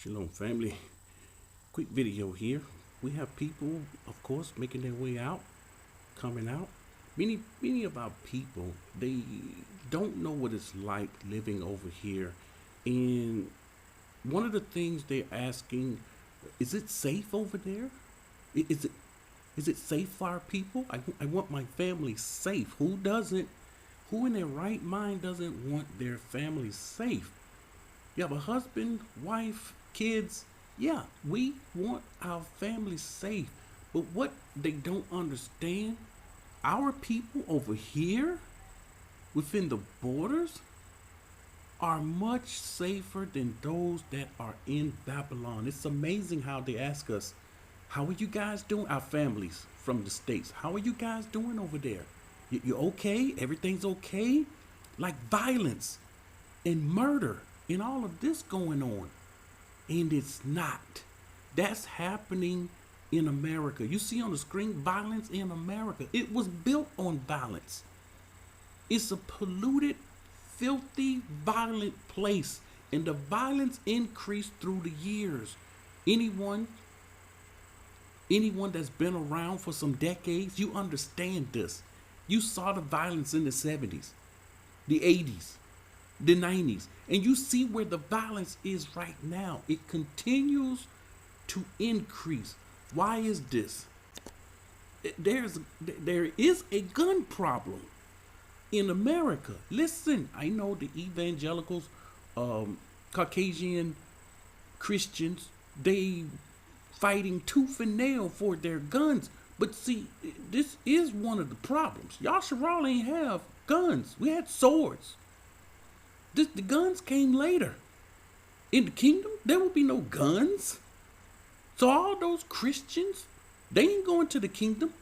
Shalom, family. Quick video here. We have people, of course, making their way out, coming out. Many of our people, they don't know what it's like living over here. And one of the things they're asking, is it safe over there? Is it safe for our people? I want my family safe. Who doesn't? Who in their right mind doesn't want their family safe? You have a husband, wife, kids. Yeah, we want our family safe. But what they don't understand, our people over here within the borders are much safer than those that are in Babylon. It's amazing how they ask us, how are you guys doing? Our families from the States. How are you guys doing over there? You okay? Everything's okay? Like violence and murder and all of this going on. And it's not. That's happening in America. You see on the screen, violence in America. It was built on violence. It's a polluted, filthy, violent place. And the violence increased through the years. Anyone that's been around for some decades, you understand this. You saw the violence in the 70s, the 80s, the 90s, and you see where the violence is right now. It continues to increase. Why is this? There is a gun problem in America. Listen, I know the evangelicals, Caucasian Christians, they fighting tooth and nail for their guns. But see, this is one of the problems. Yasharal ain't have guns. We had swords. The guns came later. In the kingdom, there will be no guns. So all those Christians, they ain't going to the kingdom.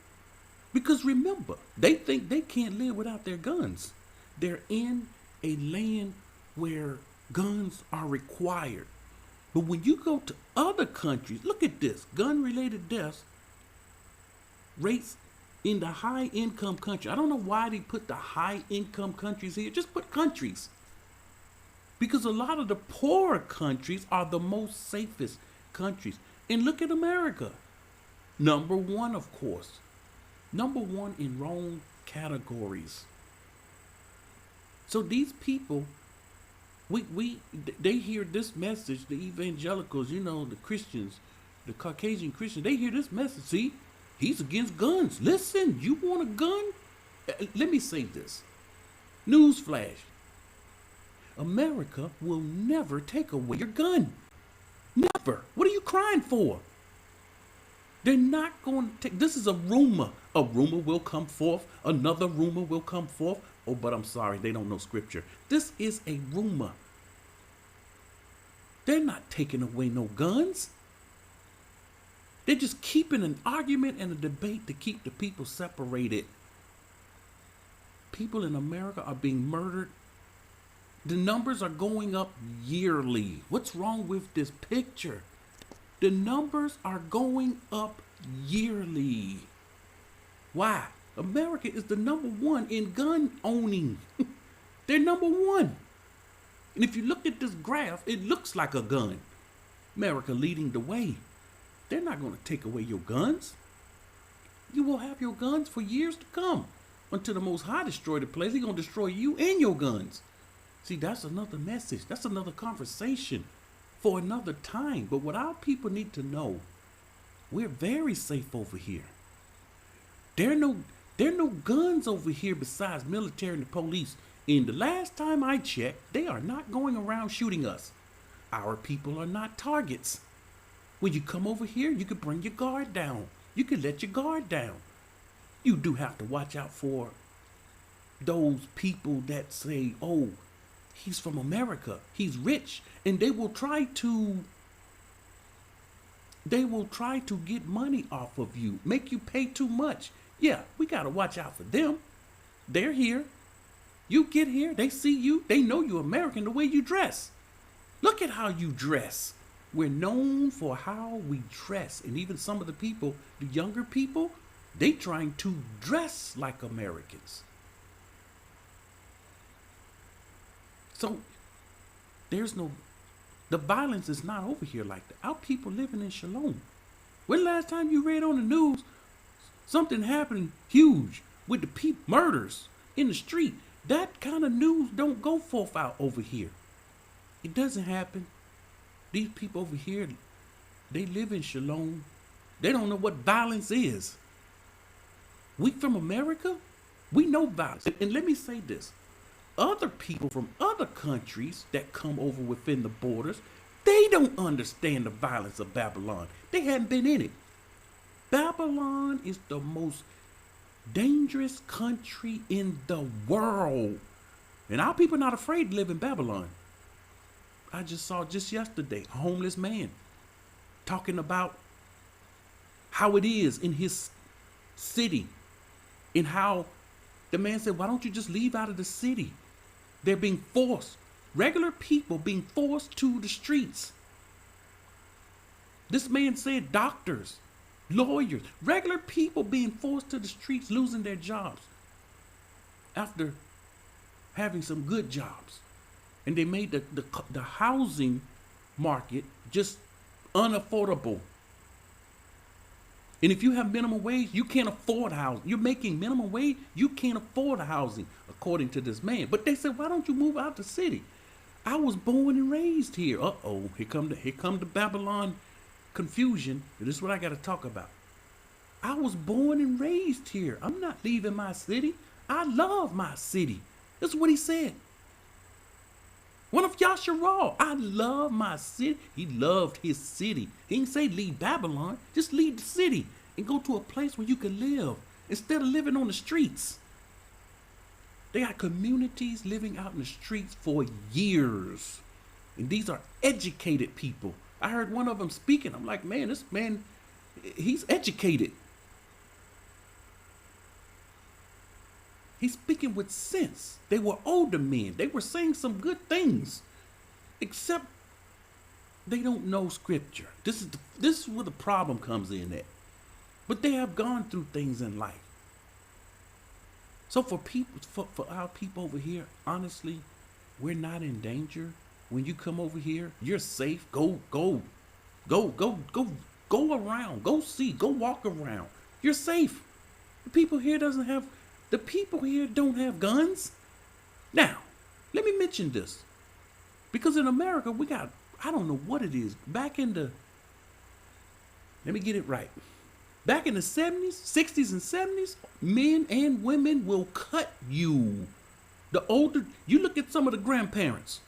Because remember, they think they can't live without their guns. They're in a land where guns are required. But when you go to other countries, look at this. Gun-related deaths rates in the high-income country. I don't know why they put the high-income countries here. Just put countries. Because a lot of the poorer countries are the most safest countries. And look at America. Number one, of course. Number one in wrong categories. So these people, they hear this message, the evangelicals, the Christians, the Caucasian Christians, they hear this message. See, he's against guns. Listen, you want a gun? Let me say this. Newsflash. America will never take away your gun. Never. What are you crying for? They're not going to take. This is a rumor. A rumor will come forth. Another rumor will come forth. Oh, but I'm sorry, they don't know scripture. This is a rumor. They're not taking away no guns. They're just keeping an argument and a debate to keep the people separated. People in America are being murdered. The numbers are going up yearly. What's wrong with this picture? The numbers are going up yearly. Why? America is the number one in gun owning. They're number one. And if you look at this graph, it looks like a gun. America leading the way. They're not going to take away your guns. You will have your guns for years to come. Until the Most High destroy the place, He's going to destroy you and your guns. See, that's another message. That's another conversation for another time. But what our people need to know, we're very safe over here. There are no guns over here besides military and the police. And the last time I checked, they are not going around shooting us. Our people are not targets. When you come over here, you can bring your guard down. You can let your guard down. You do have to watch out for those people that say, oh, he's from America, he's rich, and they will try to get money off of you, make you pay too much. Yeah, we got to watch out for them. They're here. You get here, they see you, they know you're American the way you dress. Look at how you dress. We're known for how we dress. And even some of the people, the younger people, they trying to dress like Americans. So there's no The violence is not over here like that. Our people living in shalom. When last time you read on the news something happening huge with the people murders in the street? That kind of news don't go forth out over here. It doesn't happen. These people over here, they live in shalom. They don't know what violence is. We from America, we know violence. And let me say this. Other people from other countries that come over within the borders, they don't understand the violence of Babylon. They haven't been in it. Babylon is the most dangerous country in the world. And our people are not afraid to live in Babylon. I just saw just yesterday a homeless man talking about how it is in his city, and how the man said, why don't you just leave out of the city? They're being forced, regular people being forced to the streets. This man said doctors, lawyers, regular people being forced to the streets, losing their jobs after having some good jobs. And they made the housing market just unaffordable. And if you have minimum wage, you can't afford housing. You're making minimum wage, you can't afford housing, according to this man. But they said, why don't you move out the city? I was born and raised here. Uh-oh, here come the Babylon confusion. This is what I got to talk about. I was born and raised here. I'm not leaving my city. I love my city. That's what he said. One of Yasharal, I love my city. He loved his city. He didn't say leave Babylon, just leave the city and go to a place where you can live instead of living on the streets. They got communities living out in the streets for years. And these are educated people. I heard one of them speaking. I'm like, man, this man, he's educated. He's speaking with sense. They were older men. They were saying some good things, except they don't know scripture. This is where the problem comes in at. But they have gone through things in life. So for our people over here, honestly, we're not in danger. When you come over here, you're safe. Go around. Go see. Go walk around. You're safe. The people here don't have guns. Now, let me mention this. Because in America, we got, I don't know what it is. Let me get it right. Back in the 70s, 60s, and 70s, men and women will cut you. You look at some of the grandparents.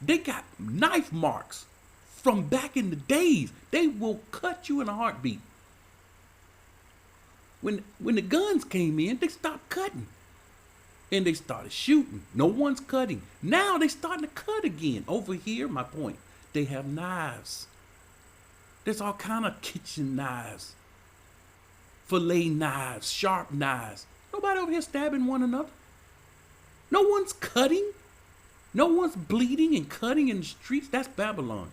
They got knife marks from back in the days. They will cut you in a heartbeat. When the guns came in, they stopped cutting. And they started shooting. No one's cutting. Now they starting to cut again. Over here, my point, they have knives. There's all kind of kitchen knives. Fillet knives, sharp knives. Nobody over here stabbing one another. No one's cutting. No one's bleeding and cutting in the streets. That's Babylon.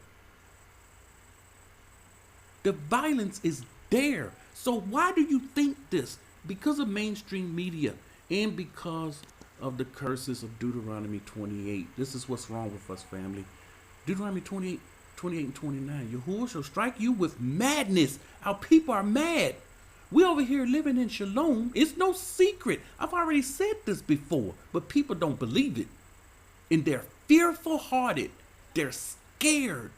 The violence is there. So why do you think this? Because of mainstream media and because of the curses of Deuteronomy 28. This is what's wrong with us, family. Deuteronomy 28 and 29. Yahuah shall strike you with madness. Our people are mad. We over here living in shalom. It's no secret. I've already said this before, but people don't believe it. And they're fearful hearted. They're scared.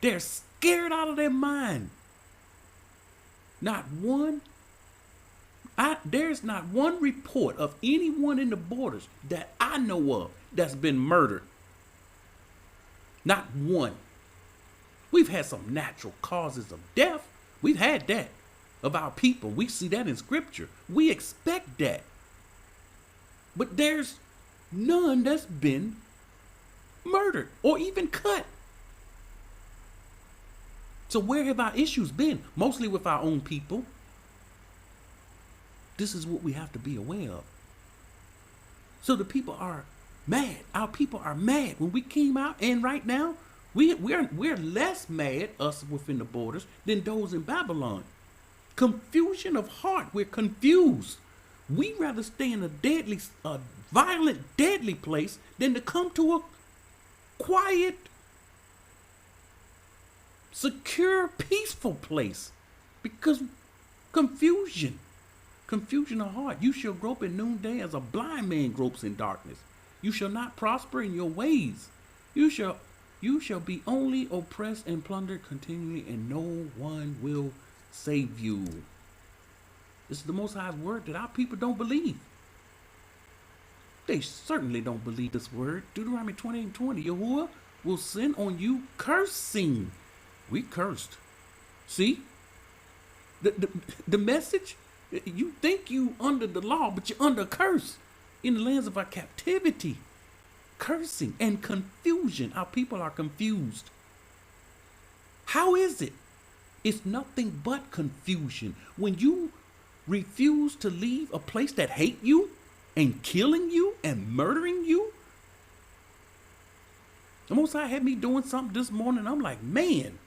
They're scared out of their mind. There's not one report of anyone in the borders that I know of that's been murdered. Not one. We've had some natural causes of death. We've had that of our people. We see that in scripture. We expect that. But there's none that's been murdered or even cut. So where have our issues been? Mostly with our own people. This is what we have to be aware of. So the people are mad. Our people are mad. When we came out, and right now, we're less mad, us within the borders, than those in Babylon. Confusion of heart. We're confused. We'd rather stay in a violent, deadly place than to come to a quiet, secure, peaceful place. Because confusion of heart. You shall grope in noonday as a blind man gropes in darkness. You shall not prosper in your ways. You shall be only oppressed and plundered continually, and no one will save you. This is the Most High's word that our people don't believe. They certainly don't believe this word. Deuteronomy 28:20. Yahuah will send on you cursing. We cursed. See? The message, you think you under the law, but you're under a curse in the lands of our captivity. Cursing and confusion. Our people are confused. How is it? It's nothing but confusion. When you refuse to leave a place that hate you and killing you and murdering you. The Most High had me doing something this morning. I'm like, man,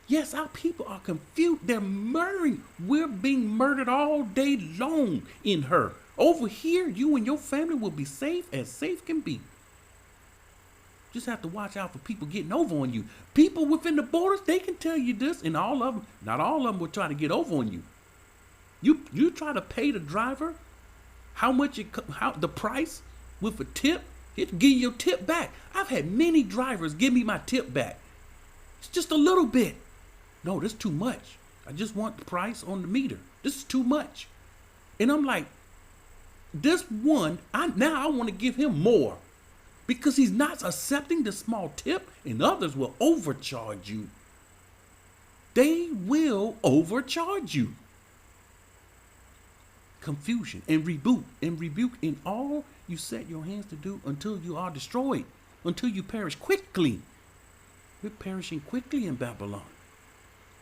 yes, our people are confused. They're murdering. We're being murdered all day long in her. Over here, you and your family will be safe as safe can be. Just have to watch out for people getting over on you. People within the borders, they can tell you this, and all of them, not all of them will try to get over on you. You try to pay the driver how the price with a tip, he'll give you your tip back. I've had many drivers give me my tip back. It's just a little bit. No, that's too much. I just want the price on the meter. This is too much. And I'm like, this one, I want to give him more. Because he's not accepting the small tip, and others will overcharge you. They will overcharge you. Confusion and rebuke in all you set your hands to do until you are destroyed, until you perish quickly. We're perishing quickly in Babylon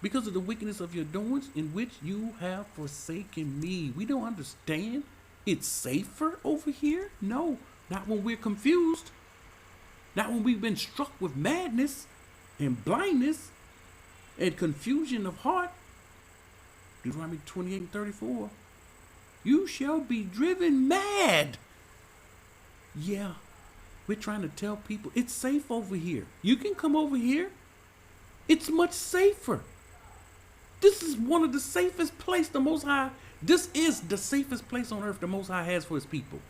because of the wickedness of your doings in which you have forsaken me. We don't understand. It's safer over here? No, not when we're confused. Not when we've been struck with madness and blindness and confusion of heart. Deuteronomy 28:34. You shall be driven mad. Yeah, we're trying to tell people it's safe over here. You can come over here. It's much safer. This is one of the safest places the Most High. This is the safest place on earth the Most High has for his people.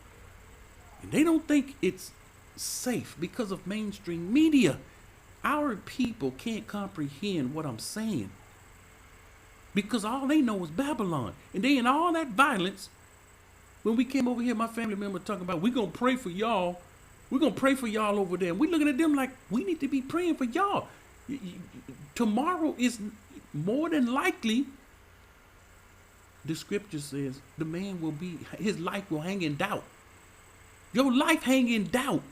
And they don't think it's safe because of mainstream media. Our people can't comprehend what I'm saying. Because all they know is Babylon. And they in all that violence. When we came over here, my family member talking about, we're going to pray for y'all. We're going to pray for y'all over there. And we're looking at them like, we need to be praying for y'all. Tomorrow is more than likely, the scripture says, the man will be, his life will hang in doubt. Your life hang in doubt.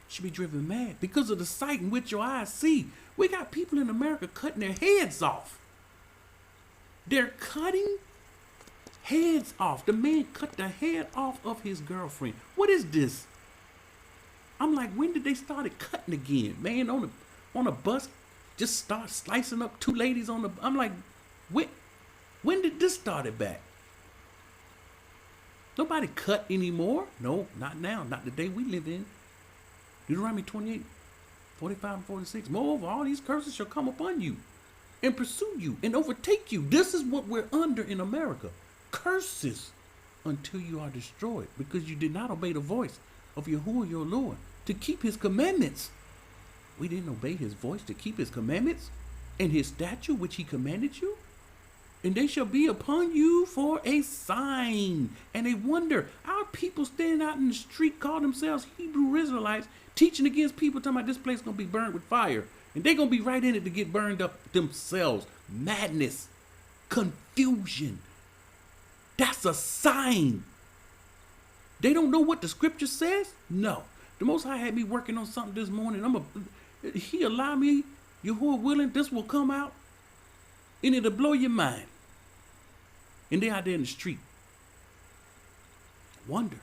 Should be driven mad because of the sight in which your eyes see. We got people in America cutting their heads off. They're cutting heads off. The man cut the head off of his girlfriend. What is this? I'm like, when did they start cutting again? Man, on a bus, just start slicing up two ladies on the. I'm like, when did this start back? Nobody cut anymore. No, not now. Not the day we live in. Deuteronomy 28:45 and 46. Moreover, all these curses shall come upon you and pursue you and overtake you. This is what we're under in America. Curses until you are destroyed because you did not obey the voice of Yahuah your Lord to keep his commandments. We didn't obey his voice to keep his commandments and his statute which he commanded you. And they shall be upon you for a sign and a wonder. Our people standing out in the street call themselves Hebrew Israelites, teaching against people, talking about this place going to be burned with fire. And they're going to be right in it to get burned up themselves. Madness. Confusion. That's a sign. They don't know what the scripture says? No. The Most High had me working on something this morning. He allowed me, Yahuah willing, this will come out. And it'll blow your mind. And they're out there in the street. Wonder.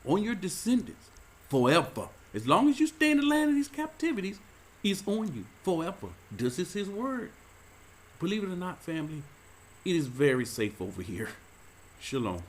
On your descendants. Forever. As long as you stay in the land of these captivities, it's on you. Forever. This is his word. Believe it or not, family, it is very safe over here. Shalom.